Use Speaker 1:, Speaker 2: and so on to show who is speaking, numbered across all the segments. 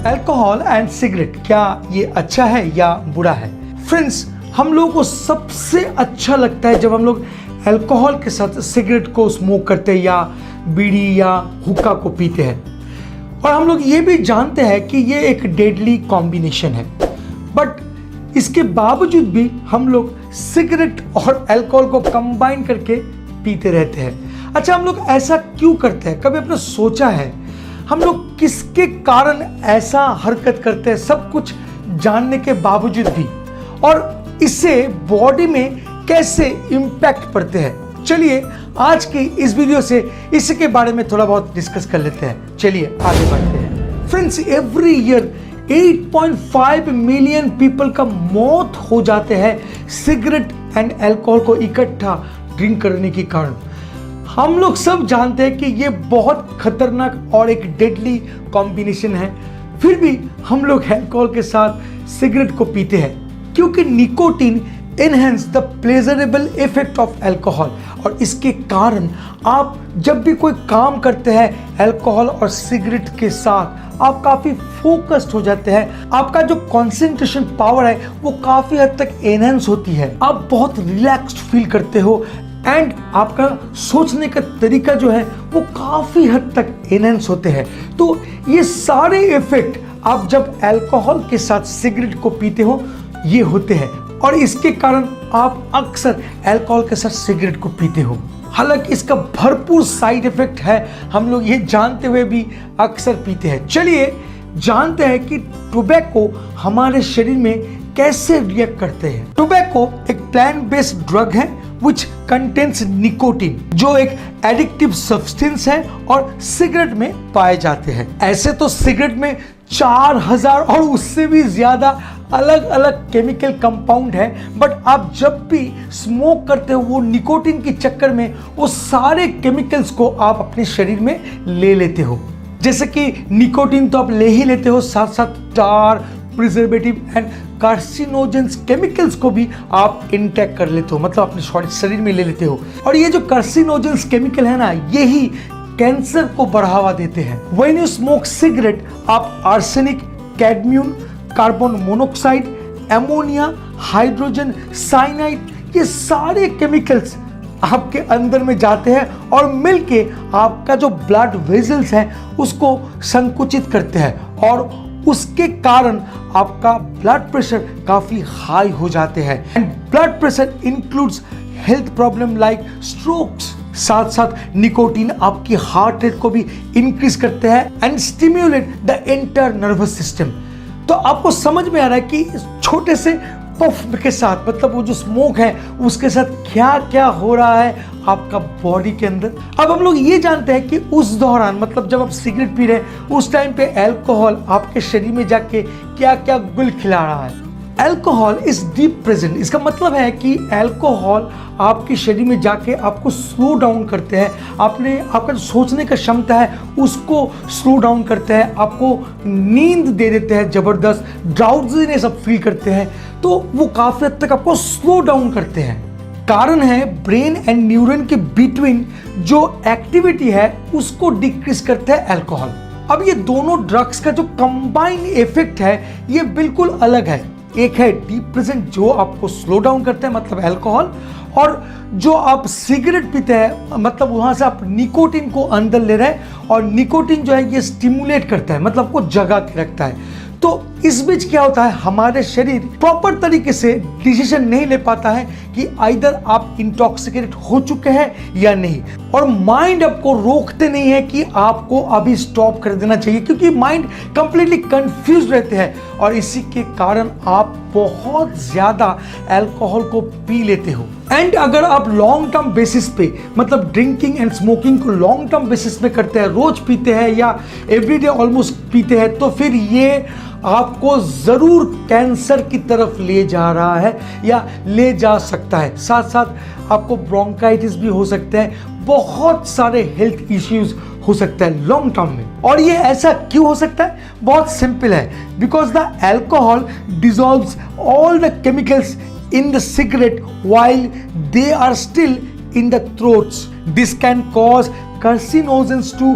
Speaker 1: Alcohol and cigarette, क्या ये अच्छा है या बुरा है? फ्रेंड्स, हम लोगों को सबसे अच्छा लगता है जब हम लोग अल्कोहल के साथ सिगरेट को स्मोक करते हैं या बीड़ी या हुक्का को पीते हैं, और हम लोग ये भी जानते हैं कि ये एक डेडली कॉम्बिनेशन है। बट इसके बावजूद भी हम लोग सिगरेट और अल्कोहल को कंबाइन करके पीते रहते हैं। अच्छा, हम लोग ऐसा क्यों करते हैं? कभी आपने सोचा है हम लोग किसके कारण ऐसा हरकत करते हैं, सब कुछ जानने के बावजूद भी, और इससे बॉडी में कैसे इम्पैक्ट पड़ते हैं? चलिए आज की इस वीडियो से इसी के बारे में थोड़ा बहुत डिस्कस कर लेते हैं। चलिए आगे बढ़ते हैं। Friends, every year 8.5 million people का मौत हो जाते हैं सिगरेट एंड अल्कोहल को इकट्ठा ड्रिंक करने के कारण। हम लोग सब जानते हैं कि ये बहुत खतरनाक और एक डेडली कॉम्बिनेशन है, फिर भी हम लोग अल्कोहल के साथ सिगरेट को पीते हैं क्योंकि nicotine enhance the pleasurable effect of alcohol, और इसके कारण आप जब भी कोई काम करते हैं अल्कोहल और सिगरेट के साथ, आप काफ़ी फोकस्ड हो जाते हैं। आपका जो कंसंट्रेशन पावर है वो काफ़ी हद तक एनहेंस होती है, आप बहुत रिलैक्स्ड फील करते हो, एंड आपका सोचने का तरीका जो है वो काफ़ी हद तक एनहेंस होते हैं। तो ये सारे इफेक्ट आप जब अल्कोहल के साथ सिगरेट को पीते हो ये होते हैं, और इसके कारण आप अक्सर अल्कोहल के साथ सिगरेट को पीते हो। हालांकि इसका भरपूर साइड इफेक्ट है, हम लोग ये जानते हुए भी अक्सर पीते हैं। चलिए जानते हैं कि टोबैको हमारे शरीर में कैसे रिएक्ट करते हैं। टोबैको एक प्लांट बेस्ड ड्रग है which contains निकोटीन, जो एक एडिक्टिव सब्सटेंस है और सिगरेट में पाए जाते हैं। ऐसे तो सिगरेट में 4000 और उससे भी ज्यादा अलग अलग केमिकल कंपाउंड है, बट आप जब भी स्मोक करते हो वो निकोटीन के चक्कर में वो सारे केमिकल्स को आप अपने शरीर में ले लेते हो। जैसे कि निकोटीन तो आप ले ही लेते हो, साथ साथ टार, प्रिजर्वेटिव एंड कार्सिनोजेंस केमिकल्स को भी आप इंटेक कर लेते हो, मतलब अपने शरीर में ले लेते हो। और ये जो कार्सिनोजेंस केमिकल है ना, यही कैंसर को बढ़ावा देते हैं। व्हेन यू स्मोक सिगरेट, आप arsenic, cadmium, carbon monoxide, ammonia, hydrogen cyanide, ये सारे केमिकल्स आपके अंदर में जाते हैं और मिलके आपका जो ब्लड वेजल्स हैं उसको संकुचित करते हैं, और उसके कारण आपका ब्लड प्रेशर काफी हाई हो जाते हैं। And blood pressure includes health problem like strokes. साथ साथ निकोटीन आपकी हार्ट रेट को भी इंक्रीज करते हैं and stimulate the entire nervous system. तो आपको समझ में आ रहा है कि छोटे से पफ के साथ, मतलब वो जो स्मोक है उसके साथ क्या क्या हो रहा है आपका बॉडी के अंदर। अब हम लोग ये जानते हैं कि उस दौरान, मतलब जब आप सिगरेट पी रहे हैं उस टाइम पे अल्कोहल आपके शरीर में जाके क्या क्या गुल खिला रहा है। अल्कोहल इज डीप प्रेजेंट, इसका मतलब है कि अल्कोहल आपके शरीर में जाके आपको स्लो डाउन करते हैं, आपका जो सोचने का क्षमता है उसको स्लो डाउन करते हैं, आपको नींद दे देते हैं, जबरदस्त ड्राउजीनेस आप फील करते हैं, तो वो काफी हद तक आपको स्लो डाउन करते हैं। कारण है ब्रेन एंड न्यूरॉन के बिटवीन जो एक्टिविटी है उसको डिक्रीज करता है अल्कोहल। अब ये दोनों ड्रग्स का जो कंबाइन इफेक्ट है ये बिल्कुल अलग है। एक है डीप प्रेजेंट जो आपको स्लो डाउन करते हैं, मतलब अल्कोहल, और जो आप सिगरेट पीते हैं मतलब वहां से आप निकोटीन को अंदर ले रहे हैं, और निकोटीन जो है ये स्टिमुलेट करता है, मतलब को जगा के रखता है। तो इस बीच क्या होता है, हमारे शरीर प्रॉपर तरीके से डिसीजन नहीं ले पाता है कि आइदर आप इंटॉक्सिकेटेड हो चुके हैं या नहीं, और माइंड आपको रोकते नहीं है कि आपको अभी स्टॉप कर देना चाहिए, क्योंकि माइंड कंप्लीटली कंफ्यूज रहते हैं, और इसी के कारण आप बहुत ज्यादा अल्कोहल को पी लेते हो। एंड अगर आप लॉन्ग टर्म बेसिस पे, मतलब ड्रिंकिंग एंड स्मोकिंग को लॉन्ग टर्म बेसिस पे करते हैं, रोज पीते हैं या एवरीडे ऑलमोस्ट पीते हैं, तो फिर ये आपको जरूर कैंसर की तरफ ले जा रहा है या ले जा सकता है। साथ साथ आपको ब्रोंकाइटिस भी हो सकता है, बहुत सारे हेल्थ इश्यूज हो सकता है लॉन्ग टर्म में। और ये ऐसा क्यों हो सकता है? बहुत सिंपल है, because the alcohol dissolves all the chemicals in the cigarette while they are still in the throats. This can cause carcinogens to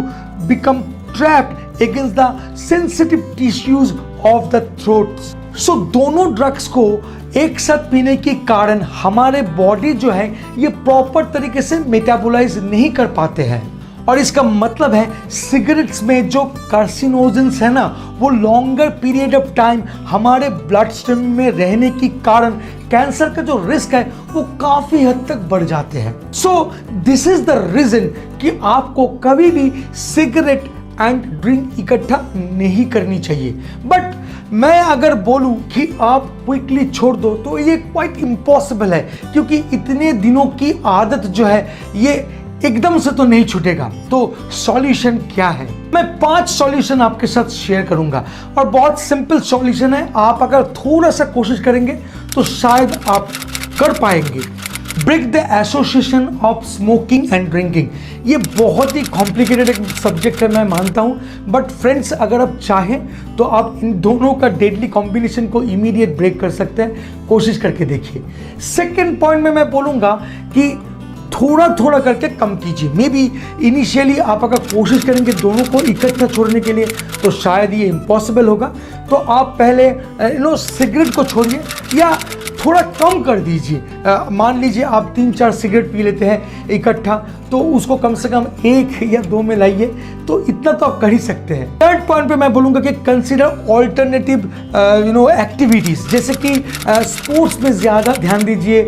Speaker 1: become trapped against the sensitive tissues of the throat. So दोनों drugs को एक साथ पीने के कारण हमारे body जो है ये प्रॉपर तरीके से मेटाबोलाइज नहीं कर पाते हैं, और इसका मतलब है सिगरेट्स में जो कार्सिनोजेंस है ना वो लॉन्गर पीरियड ऑफ टाइम हमारे ब्लड स्ट्रीम में रहने के कारण कैंसर का जो रिस्क है वो काफी हद तक बढ़ जाते हैं। So this is the reason कि आपको कभी भी सिगरेट एंड ड्रिंक इकट्ठा नहीं करनी चाहिए। बट मैं अगर बोलूं कि आप क्विकली छोड़ दो तो ये क्वाइट इम्पॉसिबल है, क्योंकि इतने दिनों की आदत जो है ये एकदम से तो नहीं छूटेगा। तो सॉल्यूशन क्या है? मैं 5 सॉल्यूशन आपके साथ शेयर करूंगा और बहुत सिंपल सॉल्यूशन है। आप अगर थोड़ा सा कोशिश करेंगे तो शायद आप कर पाएंगे। Break the association of smoking and drinking. ये बहुत ही कॉम्प्लिकेटेड एक सब्जेक्ट है, मैं मानता हूँ, बट फ्रेंड्स अगर आप चाहें तो आप इन दोनों का डेडली कॉम्बिनेशन को इमीडिएट ब्रेक कर सकते हैं। कोशिश करके देखिए। सेकेंड पॉइंट में मैं बोलूँगा कि थोड़ा थोड़ा करके कम कीजिए। मे बी इनिशियली आप अगर कोशिश करेंगे दोनों को इकट्ठा छोड़ने के लिए तो शायद ये इम्पॉसिबल होगा। तो आप पहले सिगरेट को छोड़िए या थोड़ा कम कर दीजिए। मान लीजिए आप 3-4 सिगरेट पी लेते हैं इकट्ठा, तो उसको कम से कम 1 या 2 में लाइए, तो इतना तो आप कर ही सकते हैं। थर्ड पॉइंट पे मैं बोलूँगा कि कंसीडर ऑल्टरनेटिव एक्टिविटीज़, जैसे कि स्पोर्ट्स में ज़्यादा ध्यान दीजिए,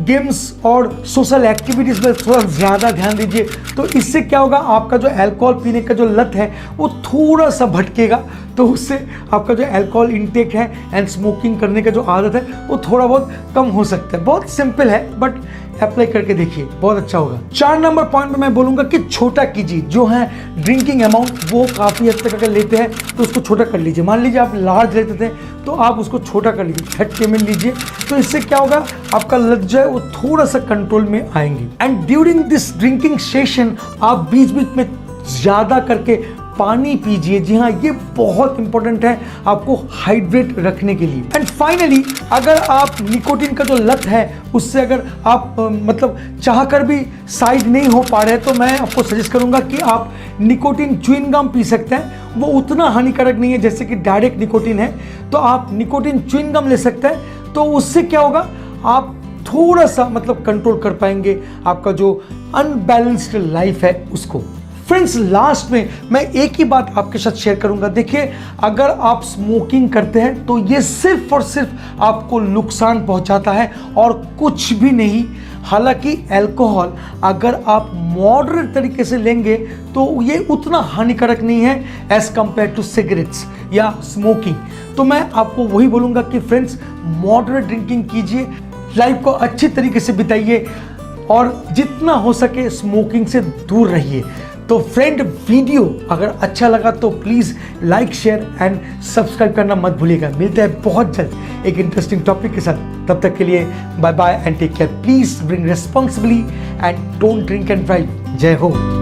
Speaker 1: गेम्स और सोशल एक्टिविटीज़ में थोड़ा ज़्यादा ध्यान दीजिए। तो इससे क्या होगा, आपका जो अल्कोहल पीने का जो लत है वो थोड़ा सा भटकेगा, तो उससे आपका जो अल्कोहल इंटेक है एंड स्मोकिंग करने का जो आदत है वो थोड़ा बहुत कम हो सकता है। बहुत सिंपल है, बट अप्लाई करके देखिए, बहुत अच्छा होगा। 4 नंबर पॉइंट में मैं बोलूँगा कि छोटा कीजिए। जो है ड्रिंकिंग अमाउंट वो काफ़ी हद तक अगर लेते हैं तो उसको छोटा कर लीजिए। मान लीजिए आप लार्ज लेते थे तो आप उसको छोटा कर लीजिए, 30 ml लीजिए। तो इससे क्या होगा, आपका लत जो है वो थोड़ा सा कंट्रोल में आएंगे। And during this drinking session आप बीच बीच में ज़्यादा करके पानी पीजिए। जी हाँ, ये बहुत इंपॉर्टेंट है आपको हाइड्रेट रखने के लिए। एंड फाइनली अगर आप निकोटीन का जो लत है उससे अगर आप चाह कर भी साइड नहीं हो पा रहे हैं तो मैं आपको सजेस्ट करूंगा कि आप निकोटीन च्युइंग गम पी सकते हैं। वो उतना हानिकारक नहीं है जैसे कि डायरेक्ट निकोटीन है, तो आप निकोटीन च्युइंग गम ले सकते हैं। तो उससे क्या होगा, आप थोड़ा सा कंट्रोल कर पाएंगे आपका जो अनबैलेंस्ड लाइफ है उसको। फ्रेंड्स लास्ट में मैं एक ही बात आपके साथ शेयर करूंगा। देखिए, अगर आप स्मोकिंग करते हैं तो ये सिर्फ और सिर्फ आपको नुकसान पहुंचाता है और कुछ भी नहीं। हालांकि अल्कोहल अगर आप मॉडरेट तरीके से लेंगे तो ये उतना हानिकारक नहीं है एज कंपेयर टू सिगरेट्स या स्मोकिंग। तो मैं आपको वही बोलूँगा कि फ्रेंड्स मॉडरेट ड्रिंकिंग कीजिए, लाइफ को अच्छे तरीके से बिताइए और जितना हो सके स्मोकिंग से दूर रहिए। तो फ्रेंड, वीडियो अगर अच्छा लगा तो please like, share and subscribe करना मत भूलिएगा। मिलते हैं बहुत जल्द एक इंटरेस्टिंग टॉपिक के साथ। तब तक के लिए bye bye and take care. Please drink responsibly and don't drink and drive. जय हो।